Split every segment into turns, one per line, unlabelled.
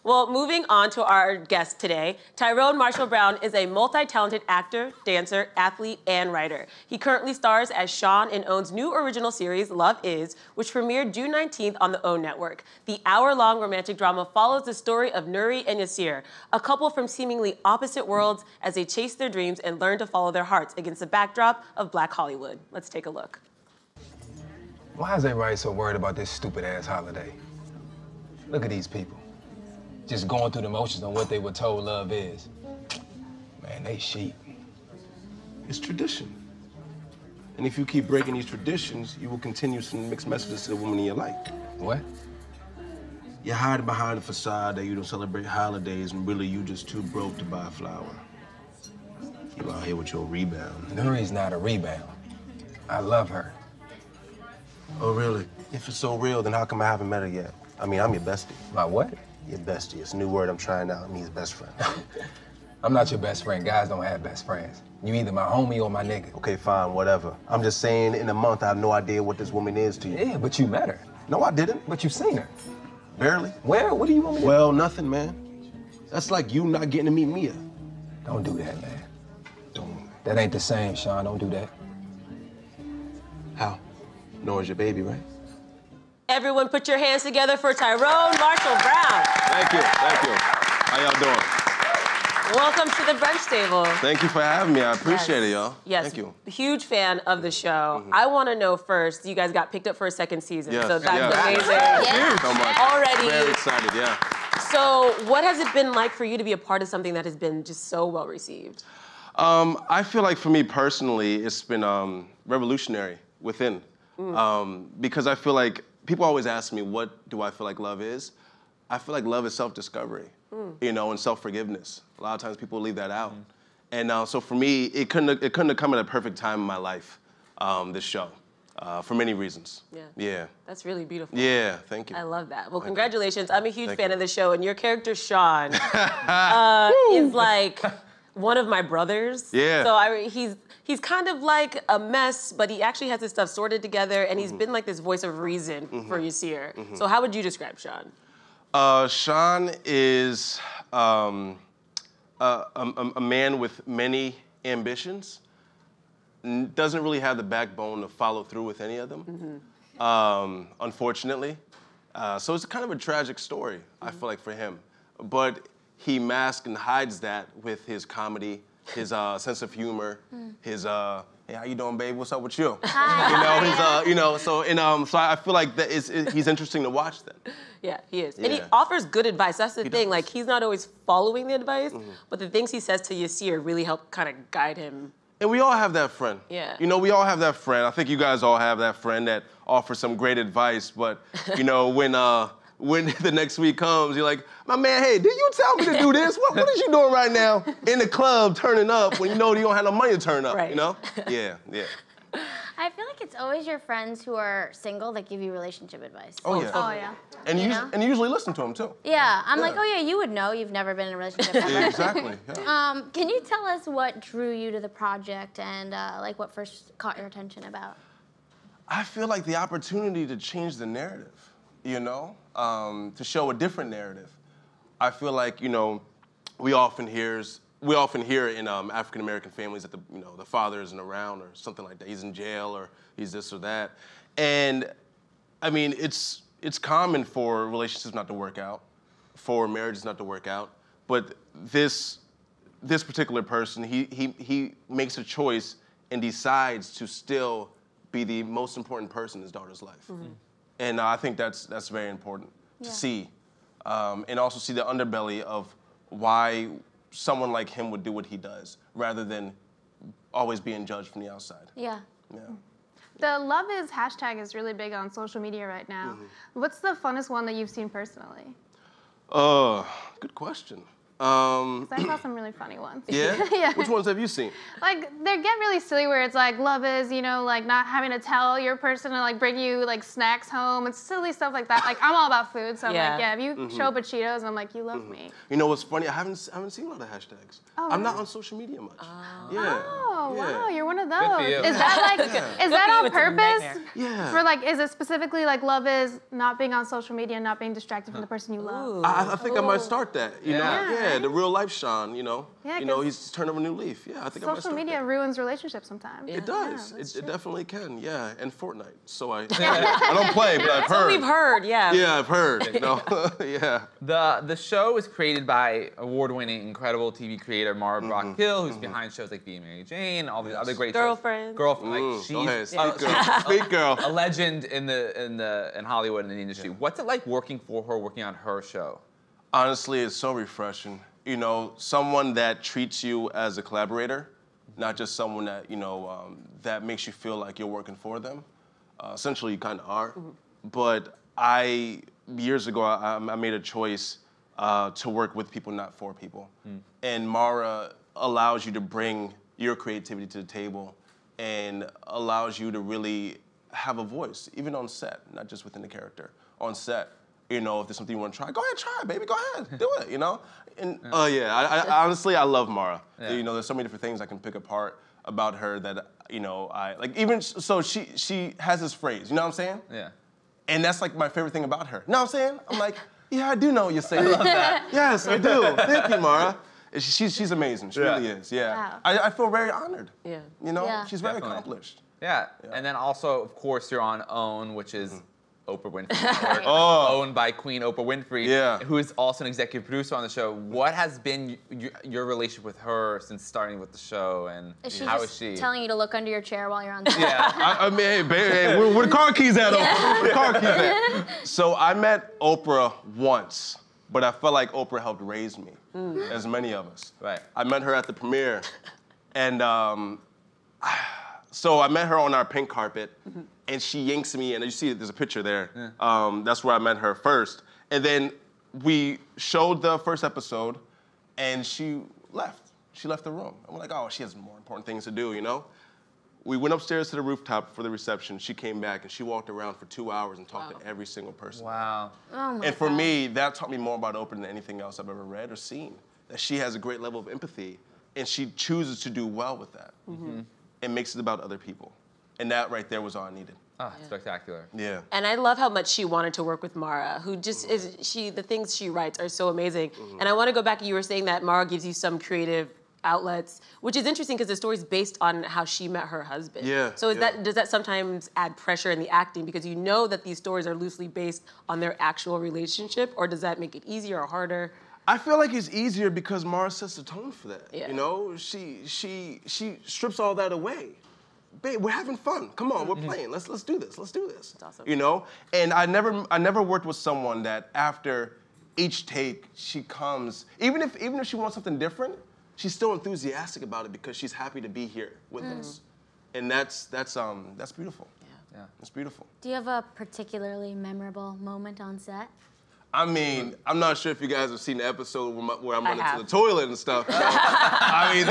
Well, moving on to our guest today, Tyrone Marshall Brown is a multi-talented actor, dancer, athlete, and writer. He currently stars as Sean in OWN's new original series, Love Is, which premiered June 19th on the OWN network. The hour-long romantic drama follows the story of Nuri and Yasir, a couple from seemingly opposite worlds as they chase their dreams and learn to follow their hearts against the backdrop of Black Hollywood. Let's take a look.
Why is everybody so worried about this stupid-ass holiday? Look at these people. Just going through the motions on what they were told love is. Man, they sheep.
It's tradition. And if you keep breaking these traditions, you will continue to send mixed messages to the woman in your life.
What?
You're hiding behind the facade that you don't celebrate holidays and really you just too broke to buy a flower. You out here with your rebound.
Nuri's not a rebound. I love her.
Oh, really? If it's so real, then how come I haven't met her yet? I mean, I'm your bestie.
My what?
Your bestie. It's a new word I'm trying out. It means best friend.
I'm not your best friend. Guys don't have best friends. You either my homie or my nigga.
Okay, fine, whatever. I'm just saying, in a month, I have no idea what this woman is to you.
Yeah, but you met her.
No, I didn't.
But you seen her.
Barely.
Where? What do you want me to do?
Well, nothing, man. That's like you not getting to meet Mia.
Don't do that, man.
Don't.
That ain't the same, Sean. Don't do that.
How? Noah's your baby, right?
Everyone put your hands together for Tyrone Marshall Brown.
Thank you, thank you. How y'all doing?
Welcome to the brunch table.
Thank you for having me. I appreciate it, y'all.
Yes.
Thank you.
Huge fan of the show. I want to know first, you guys got picked up for a second season.
Yes.
So that's
Yes.
amazing.
Thank you so much.
Already.
Very excited, yeah.
So what has it been like for you to be a part of something that has been just so well received?
I feel like for me personally, it's been revolutionary within. Because I feel like people always ask me, what do I feel like love is? I feel like love is self-discovery, you know, and self-forgiveness. A lot of times people leave that out. And so for me, it couldn't have come at a perfect time in my life, this show, for many reasons. Yeah.
That's really beautiful.
Yeah, thank you.
I love that. Well, congratulations. I'm a huge
Thank
fan
you.
of the show, and your character, Sean, is like one of my brothers.
Yeah.
So he's kind of like a mess, but he actually has his stuff sorted together, and he's been like this voice of reason for Yasir. So how would you describe Sean?
Sean is a man with many ambitions. Doesn't really have the backbone to follow through with any of them, unfortunately. So it's kind of a tragic story, I feel like, for him. But he masks and hides that with his comedy, his sense of humor, his hey, how you doing, babe? What's up with you?
Hi.
You know, his so I feel like that he's interesting to watch then.
Yeah, he is.
Yeah.
And he offers good advice. That's the thing.
does.
Like, he's not always following the advice, but the things he says to Yasir really help kind of guide him.
And we all have that friend.
Yeah.
You know, we all have that friend. I think you guys all have that friend that offers some great advice, but, you know, when the next week comes, you're like, my man, hey, did you tell me to do this? What is you doing right now in the club turning up when you know you don't have no money to turn up, you know? Yeah.
I feel like it's always your friends who are single that give you relationship advice.
Oh, yeah.
Oh, yeah.
And you usually listen to them, too.
Yeah, I'm like, oh, yeah, you would know. You've never been in a relationship ever.
Yeah, exactly. Yeah.
Can you tell us what drew you to the project and, like, what first caught your attention about?
I feel like the opportunity to change the narrative, you know, to show a different narrative. I feel like, you know, we often hear in African-American families that the father isn't around or something like that. He's in jail or he's this or that. And I mean, it's common for relationships not to work out, for marriages not to work out. But this particular person, he makes a choice and decides to still be the most important person in his daughter's life. And I think that's very important to see. And also see the underbelly of why someone like him would do what he does, rather than always being judged from the outside.
Yeah.
The Love Is hashtag is really big on social media right now. What's the funnest one that you've seen personally?
Good question.
'Cause I saw some really funny ones.
Yeah?
Yeah.
Which ones have you seen?
Like, they get really silly where it's like, love is, you know, like not having to tell your person to like bring you like snacks home and silly stuff like that. Like, I'm all about food, so I'm
Yeah.
like, yeah, if you show up at Cheetos, I'm like, you love me.
You know what's funny? I haven't seen a lot of hashtags.
Oh,
I'm not
really?
on social media much. Yeah.
Oh,
yeah.
wow, you're one of
Good for
those.
you.
Is that like, is that on
It's a
purpose?
nightmare.
Yeah.
For like, is it specifically like love is not being on social media and not being distracted from the person you love?
I think I might start that. You know?
Yeah.
Yeah, the real life Sean, you know?
Yeah,
you know,
'cause
he's turned over a new leaf. Yeah, I think I might
Social
start
media
that.
ruins relationships sometimes.
It does.
Yeah, that's
It
true.
definitely can, yeah. And Fortnite. So I don't play, but I've heard.
We've heard, yeah.
Yeah, I've heard. You know? Yeah.
The show is created by award-winning, incredible TV creator Mara Brock-Hill, who's behind shows like Being Mary Jane, all these other great
Girlfriend.
shows. Girlfriend. Like
Go ahead,
she's
speak girl. Speak girl.
a legend in Hollywood and in the industry. What's it like working for her, working on her show?
Honestly, it's so refreshing. You know, someone that treats you as a collaborator, not just someone that, you know, that makes you feel like you're working for them. Essentially, you kind of are. But years ago, I made a choice to work with people, not for people. And Mara allows you to bring your creativity to the table and allows you to really have a voice, even on set, not just within the character. On set, you know, if there's something you want to try, go ahead, try it, baby, go ahead, do it, you know? And I honestly, I love Mara.
Yeah.
You know, there's so many different things I can pick apart about her that, you know, she has this phrase, you know what I'm saying?
Yeah.
And that's like my favorite thing about her. You know what I'm saying? I'm like, yeah, I do know what you're saying. I love that. Yes, I do. Thank you, Mara. She's amazing. She really is. Yeah.
Wow.
I feel very honored.
Yeah.
You know,
Yeah.
she's very
Definitely.
accomplished.
Yeah. And then also, of course, you're on OWN, which is Oprah Winfrey Network,
Oh.
owned by Queen Oprah Winfrey,
Yeah.
who is also an executive producer on the show. What has been your relationship with her since starting with the show, and
Is she
how
just
is she?
telling you to look under your chair while you're on set?
Yeah.
I mean, hey, baby, hey, where the car keys at? Where the car keys at? So I met Oprah once, but I felt like Oprah helped raise me, as many of us.
Right.
I met her at the premiere, and so I met her on our pink carpet, and she yanks me in. And you see, there's a picture there.
Yeah.
That's where I met her first. And then we showed the first episode, and she left. She left the room. And we're like, oh, she has more important things to do, you know? We went upstairs to the rooftop for the reception. She came back, and she walked around for 2 hours and talked to every single person.
Wow.
Oh my
And for
God.
me, that taught me more about Oprah than anything else I've ever read or seen. That she has a great level of empathy, and she chooses to do well with that. And makes it about other people. And that right there was all I needed.
Oh, spectacular.
Yeah.
And I love how much she wanted to work with Mara, who just is, the things she writes are so amazing. And I want to go back, you were saying that Mara gives you some creative outlets, which is interesting because the story's based on how she met her husband.
Yeah,
So
yeah.
does that sometimes add pressure in the acting because you know that these stories are loosely based on their actual relationship, or does that make it easier or harder?
I feel like it's easier because Mara sets the tone for that.
Yeah.
You know, she strips all that away. Babe, we're having fun. Come on, we're playing. Let's do this. Let's do this.
That's awesome.
You know, and I never worked with someone that after each take she comes, even if she wants something different, she's still enthusiastic about it because she's happy to be here with us, and that's beautiful.
Yeah.
It's beautiful.
Do you have a particularly memorable moment on set?
I mean, I'm not sure if you guys have seen the episode where I'm running
have.
to the toilet and stuff. I mean,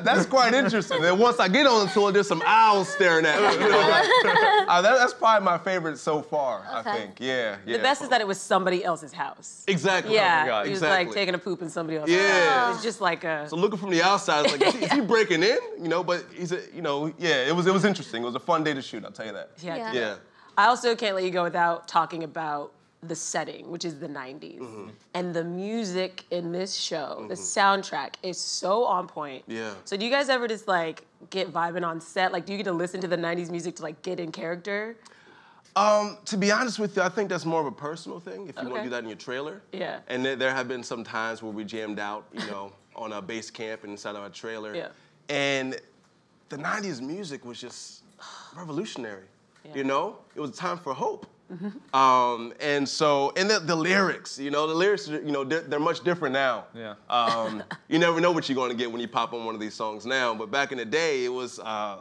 that's quite interesting. And once I get on the toilet, there's some owls staring at me. You know? That's probably my favorite so far, I
Okay.
think. Yeah.
The best is that it was somebody else's house.
Exactly.
Yeah,
Oh my God,
he was
exactly.
like taking a poop in somebody else's
Yeah.
house. It was just like a...
So looking from the outside, it's like, is he breaking in? You know, but he's it was interesting. It was a fun day to shoot, I'll tell you that.
Yeah.
Yeah.
I also can't let you go without talking about the setting, which is the 90s. And the music in this show, the soundtrack is so on point.
Yeah.
So do you guys ever just like get vibing on set? Like do you get to listen to the 90s music to like get in character?
To be honest with you, I think that's more of a personal thing, if you want
Okay.
to do that in your trailer.
Yeah.
And there have been some times where we jammed out, you know, on a base camp and inside of our trailer.
Yeah.
And the 90s music was just revolutionary,
Yeah.
you know? It was a time for hope. And the lyrics, you know, you know, they're much different now.
Yeah.
You never know what you're going to get when you pop on one of these songs now, but back in the day, it was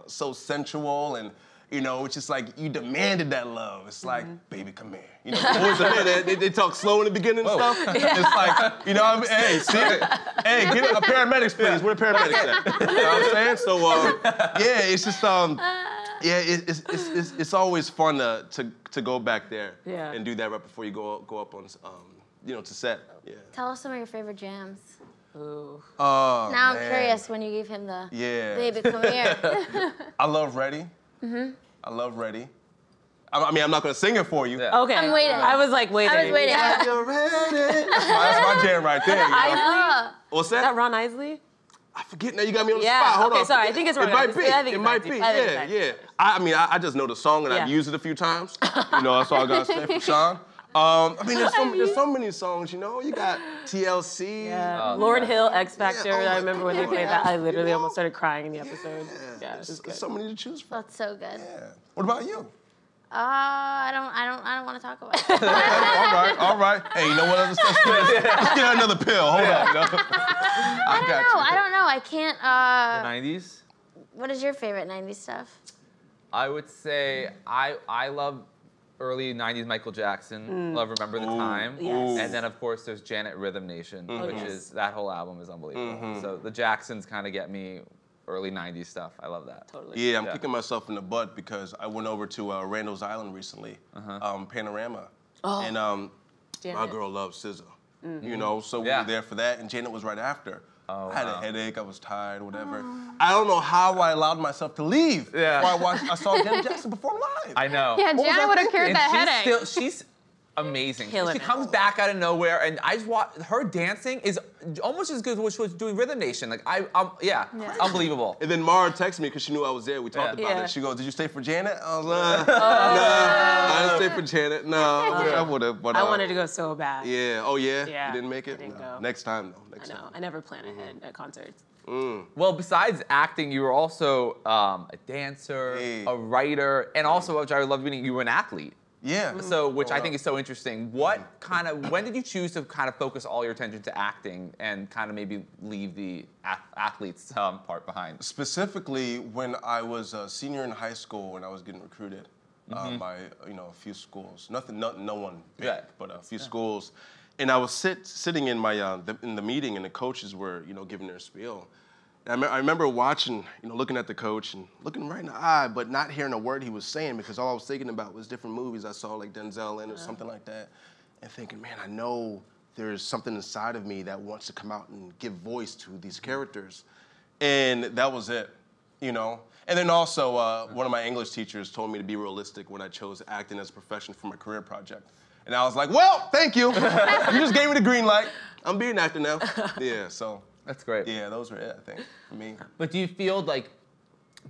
so sensual and, You know, it's just like you demanded that love. It's like, baby, come here. You know, boys are there, they talk slow in the beginning and stuff. It's like, you know what I mean? Hey, see, hey, get a paramedics, please. Where the paramedics at? You know what I'm saying? So, yeah, it's just, yeah, it's always fun to go back there and do that right before you go up on, you know, to set. Yeah.
Tell us some of your favorite jams.
Ooh.
Oh,
Now
man.
I'm curious when you gave him the baby, come here.
I love Ready. I love Ready. I mean, I'm not gonna sing it for you.
Okay.
I'm waiting.
I was like waiting.
I was waiting.
You're ready. That's my jam right there. You know?
Isley?
What's
Is that
that?
Ron Isley?
I forget now. You got me on the
Yeah,
spot. Hold
okay,
on.
sorry. I think it's Ron
It might
Isley.
be.
I think
It
it's
might
Isley.
be.
I think
Yeah,
it's
yeah. I mean, I just know the song and I've used it a few times. You know, that's all I gotta say for Sean. I mean, there's so many songs, you know. You got TLC.
Yeah. Lauren Hill, X Factor.
oh my
I remember when they
God.
played that. I literally almost started crying in the episode. Yeah, it was
There's
good.
so many to choose from.
That's so good.
Yeah. What about you?
I don't want to talk about it.
All right. Hey, you know what other stuff? Let's get another pill. Hold on. You know?
I don't know. I can't.
The 90s?
What is your favorite 90s stuff?
I would say I love early 90s Michael Jackson. Love Remember the Time.
Yes.
And then, of course, there's Janet Rhythm Nation, which
yes.
is, that whole album is unbelievable. So the Jacksons kind of get me early 90s stuff. I love that.
Totally.
Yeah, I'm kicking myself in the butt because I went over to Randall's Island recently, Panorama.
Oh.
And my girl loves SZA. You know, so we were there for that, and Janet was right after.
Oh,
I had a headache, I was tired, whatever. I don't know how I allowed myself to leave before I saw Janet Jackson perform live.
I know.
Yeah,
was I
Janet would have cured
thinking?
that headache.
She's amazing.
Killing
She
it.
comes back out of nowhere, and I just watch her dancing is almost as good as what she was doing Rhythm Nation. Like unbelievable.
And then Mara texted me because she knew I was there. We talked about
Yeah.
it. She goes, "Did you stay for Janet?" I was like, "No, I didn't stay for Janet. No, I would have." But
I wanted to go so bad.
Yeah. Oh yeah.
Yeah,
You didn't make it.
I didn't
No.
go.
Next time though. Next
I know.
time.
I never plan ahead at concerts.
Well, besides acting, you were also a dancer, a writer, and also, which I love reading, you were an athlete.
Yeah.
So, which I think is so interesting. When did you choose to kind of focus all your attention to acting and kind of maybe leave the athletes part behind?
Specifically, when I was a senior in high school and I was getting recruited by a few schools. No one big, but a few schools. And I was sitting in my in the meeting, and the coaches were giving their spiel. And I remember watching, looking at the coach and looking right in the eye, but not hearing a word he was saying because all I was thinking about was different movies I saw, like Denzel in or something like that, and thinking, man, I know there's something inside of me that wants to come out and give voice to these characters, and that was it, And then also, one of my English teachers told me to be realistic when I chose acting as a profession for my career project. And I was like, well, thank you. You just gave me the green light. I'm being an actor now. Yeah, so.
That's great.
Yeah, those were it, I think, for me.
But do you feel like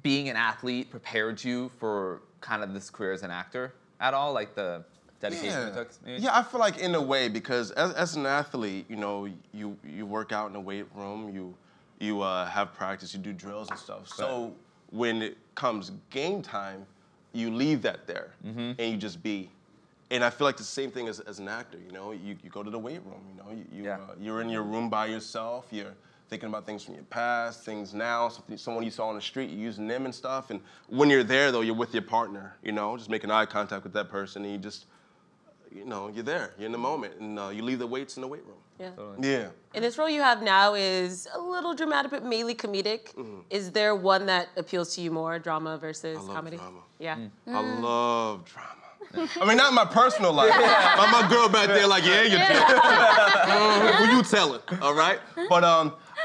being an athlete prepared you for kind of this career as an actor at all? Like the dedication it took? Maybe?
Yeah, I feel like in a way, because as an athlete, you work out in the weight room, you have practice, you do drills and stuff. So when it comes game time, you leave that there and you just be. And I feel like the same thing as an actor, you go to the weight room, you're in your room by yourself, you're thinking about things from your past, things now, someone you saw on the street, you're using them and stuff. And when you're there, though, you're with your partner, just making eye contact with that person, and you just, you're there, you're in the moment, and you leave the weights in the weight room.
Yeah.
Totally.
Yeah.
And this role you have now is a little dramatic, but mainly comedic. Is there one that appeals to you more, drama versus comedy?
Drama.
Yeah.
I love drama. I mean, not in my personal life. My girl back there like, yeah, you tell. Who you telling, all right? But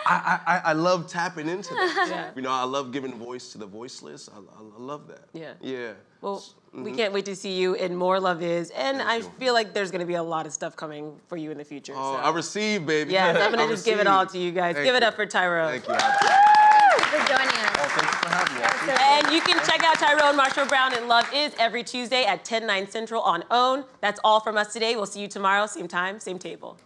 I love tapping into that.
Yeah.
I love giving voice to the voiceless. I love that.
Yeah.
Yeah.
Well, we can't wait to see you in more Love Is, and I feel like there's going to be a lot of stuff coming for you in the future.
Oh,
so.
I receive, baby.
Yes, I'm going to just give it all to you guys.
Thank
Give it
you.
up for Tyrone.
Thank you.
Thanks for joining us.
Oh, thank you for having me.
And you can check out Tyrone Marshall Brown in Love Is every Tuesday at 10, 9 Central on OWN. That's all from us today. We'll see you tomorrow, same time, same table.